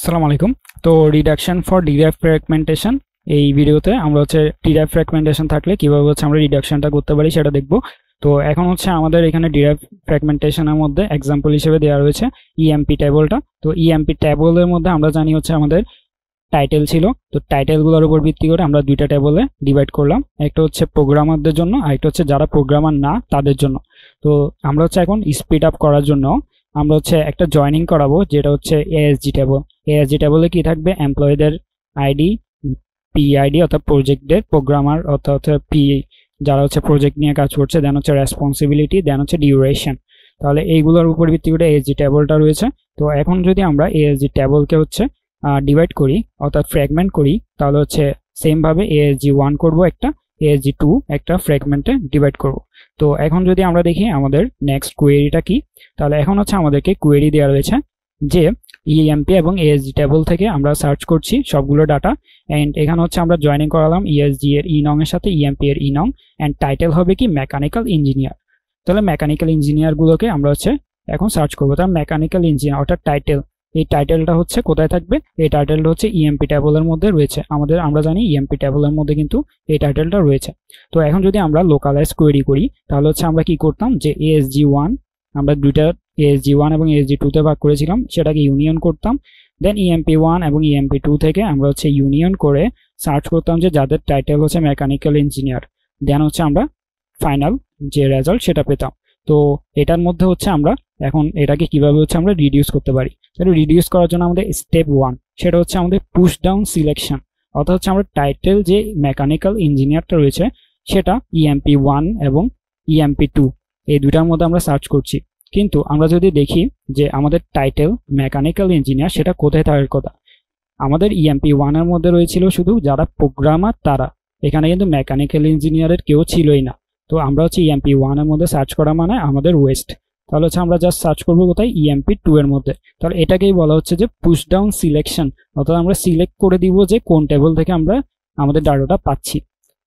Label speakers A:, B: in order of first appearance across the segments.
A: আসসালামু আলাইকুম। তো রিডাকশন ফর ডিরাইভ ফ্র্যাগমেন্টেশন এই ভিডিওতে আমরা ডিরাইভ ফ্র্যাগমেন্টেশন থাকলে কিভাবে আমরা রিডাকশনটা করতে পারি সেটা দেখব। তো এখন আমাদের এখানে ডিরাইভ ফ্র্যাগমেন্টেশনের মধ্যে एग्जांपल হিসেবে দেওয়া রয়েছে ইএমপি টেবলটা। তো ইএমপি টেবলের মধ্যে আমরা জানি আমাদের টাইটেল ছিল। তো টাইটেলগুলোর উপর ভিত্তি করে আমরা দুইটা টেবলে ডিভাইড করলাম, একটা প্রোগ্রামারদের জন্য আর একটা যারা প্রোগ্রামার না তাদের জন্য। তো আমরা এখন স্পিড আপ করার জন্য আমরা একটা জয়েনিং করাবো, যেটা এএসজি টেবল। এএসজি টেবলে কি থাকবে? এমপ্লয়ীদের আইডি, পিআইডি অর্থাৎ প্রজেক্টের প্রোগ্রামার অর্থাৎ পি যারা প্রজেক্ট নিয়ে কাজ করছে, দেন রেসপন্সিবিলিটি, দেন ডিউরেশন। তাহলে এইগুলোর উপর ভিত্তি করে এএসজি টেবলটা রয়েছে। তো এখন যদি আমরা এএসজি টেবলকে ডিভাইড করি অর্থাৎ ফ্র্যাগমেন্ট করি, তাহলে সেম ভাবে এএসজি 1 করব একটা, এএসজি 2 একটা ফ্র্যাগমেন্টে ডিভাইড করব। তো এখন যদি আমরা দেখি আমাদের নেক্সট কোয়েরিটা কি, তাহলে এখন আমাদেরকে কোয়েরি দেওয়া রয়েছে যে ইএমপি এবং এএসজি টেবল থেকে আমরা সার্চ করছি সবগুলো ডাটা, এন্ড এখানে আমরা জয়েনিং করালাম ইএসজি এর ই নং এর সাথে ইএমপি এর ই নং, এন্ড টাইটেল হবে কি মেকানিক্যাল ইঞ্জিনিয়ার। তাহলে মেকানিক্যাল ইঞ্জিনিয়ার গুলোকে আমরা এখন সার্চ করবো। তাহলে মেকানিক্যাল ইঞ্জিনিয়ার অর্থাৎ টাইটেল, এই টাইটেলটা কোথায় থাকবে? এই টাইটেলটা ইএমপি টেবলের মধ্যে রয়েছে। আমরা জানি ইএমপি টেবলের মধ্যে কিন্তু এই টাইটেলটা রয়েছে। তো এখন যদি আমরা লোকালাইজ কোয়েরি করি, তাহলে আমরা কি করতাম যে এএসজি 1 আমরা দুইটা এএসজি 1 এবং এএসজি 2 তে ভাগ করেছিলাম, সেটাকে ইউনিয়ন করতাম। দেন ইএমপি 1 এবং ইএমপি 2 থেকে আমরা ইউনিয়ন করে সার্চ করতাম যে যাদের টাইটেল মেকানিক্যাল ইঞ্জিনিয়ার। দেন আমরা ফাইনাল যে রেজাল্ট সেটা পেতাম। তো এটার মধ্যে আমরা এখন এটাকে কিভাবে আমরা রিডিউস করতে পারি। তাহলে রিডিউস করার জন্য আমাদের স্টেপ 1 সেটা আমাদের পুশ ডাউন সিলেকশন, অর্থাৎ আমরা টাইটেল যে মেকানিক্যাল ইঞ্জিনিয়ারটা রয়েছে সেটা ইএমপি 1 এবং ইএমপি 2 এই দুটার মধ্যে আমরা সার্চ করছি। কিন্তু আমরা যদি দেখি যে আমাদের টাইটেল মেকানিক্যাল ইঞ্জিনিয়ার সেটা কোথায় থাকার কথা, আমাদের ইএমপি 1 এর মধ্যে রয়েছিল শুধু যারা প্রোগ্রামার তারা, এখানে কিন্তু মেকানিক্যাল ইঞ্জিনিয়ারের কেউ ছিলই না। তো আমরা ইএমপি 1 এর মধ্যে সার্চ করা মানে আমাদের ওয়েস্ট। তাহলে আমরা জাস্ট সার্চ করবো কোথায়? ইএমপি 2 এর মধ্যে। তাহলে এটাকেই বলা যে পুশ ডাউন সিলেকশন, অর্থাৎ আমরা সিলেক্ট করে দিব যে কোন টেবল থেকে আমরা আমাদের ডাটাটা পাচ্ছি।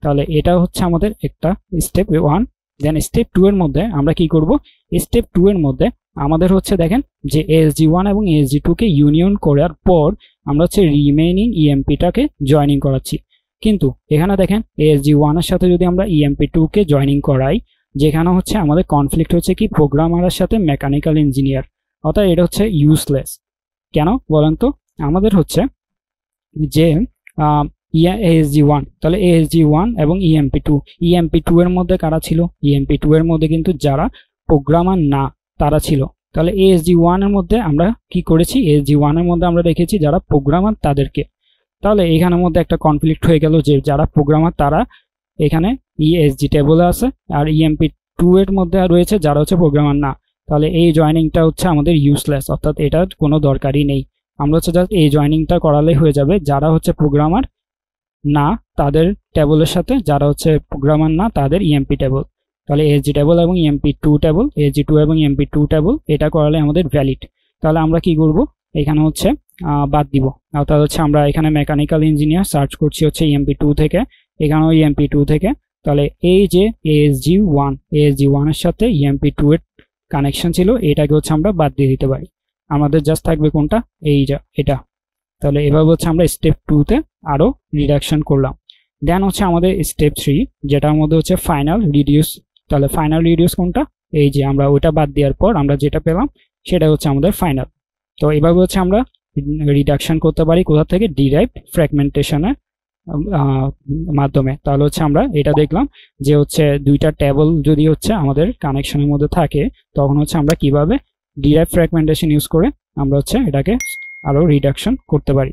A: তাহলে এটা আমাদের একটা স্টেপ 1। দেন স্টেপ 2 এর মধ্যে আমরা কি করব? স্টেপ 2 এর মধ্যে আমাদের দেখেন যে এএসজি 1 এবং এএসজি 2 কে ইউনিয়ন করার পর আমরা রিমেইনিং ইএমপিটাকে জয়েনিং করাচ্ছি। কিন্তু এখানে দেখেন এএসজি 1 এর সাথে যদি আমরা ইএমপি 2 কে জয়েনিং করাই, যেখানে আমাদের কনফ্লিক্ট কি প্রোগ্রামারের সাথে মেকানিক্যাল ইঞ্জিনিয়ার, অর্থাৎ এটা ইউজলেস। কেন বলেন তো? আমাদের যে এএসজি 1, তাহলে এএসজি 1 এবং ইএমপি 2, ইএমপি 2 এর মধ্যে কারা ছিল? ইএমপি 2 এর মধ্যে কিন্তু যারা প্রোগ্রামার না তারা ছিল। তাহলে এএসজি 1 এর মধ্যে আমরা কি করেছি? এএসজি 1 এর মধ্যে আমরা রেখেছি যারা প্রোগ্রামার তাদেরকে। তাহলে এখানের মধ্যে একটা কনফ্লিক্ট হয়ে গেল যে যারা প্রোগ্রামার তারা এখানে ইএসজি টেবলে আছে, আর ইএমপি 2 এর মধ্যে রয়েছে যারা প্রোগ্রামার না। তাহলে এই জয়েনিংটা আমাদের ইউজলেস, অর্থাৎ এটার কোনো দরকারই নেই। আমরা জাস্ট এই জয়েনিংটা করালেই হয়ে যাবে। যারা প্রোগ্রামার না তাদের টেবলের সাথে যারা প্রোগ্রামার না তাদের ইএমপি টেবল। তাহলে এএসজি টেবল এবং ইএমপি 2 টেবল, এএসজি 2 এবং ইএমপি 2 টেবল, এটা করালে আমাদের ভ্যালিড। তাহলে আমরা কি করব? এখানে বাদ দিব, অর্থাৎ আমরা এখানে মেকানিক্যাল ইঞ্জিনিয়ার সার্চ করছি ইএমপি 2 থেকে, এখানেও ইএমপি 2 থেকে। তাহলে এই যে এএসজি 1 এর সাথে ইএমপি 2 এর কানেকশন ছিল, এটাকে আমরা বাদ দিয়ে দিতে পারি। আমাদের জাস্ট থাকবে কোনটা? এটা। তাহলে এভাবে আমরা স্টেপ 2 তে আরো রিডাকশন করলাম। দেন আমাদের স্টেপ 3, যেটার মধ্যে ফাইনাল রিডিউস। তাহলে ফাইনাল রিডিউস কোনটা? এই যে আমরা ওটা বাদ দেওয়ার পর আমরা যেটা পেলাম সেটা আমাদের ফাইনাল। তো এভাবে আমরা রিডাকশন করতে পারি কোথা থেকে? ডিরাইভ ফ্র্যাগমেন্টেশনের মাধ্যমে। তাহলে আমরা এটা দেখলাম যে দুইটা টেবল যদি আমাদের কানেকশনের মধ্যে থাকে, তখন আমরা কিভাবে ডিরাইভ ফ্র্যাগমেন্টেশন ইউজ করে আমরা এটাকে আরো রিডাকশন করতে পারি।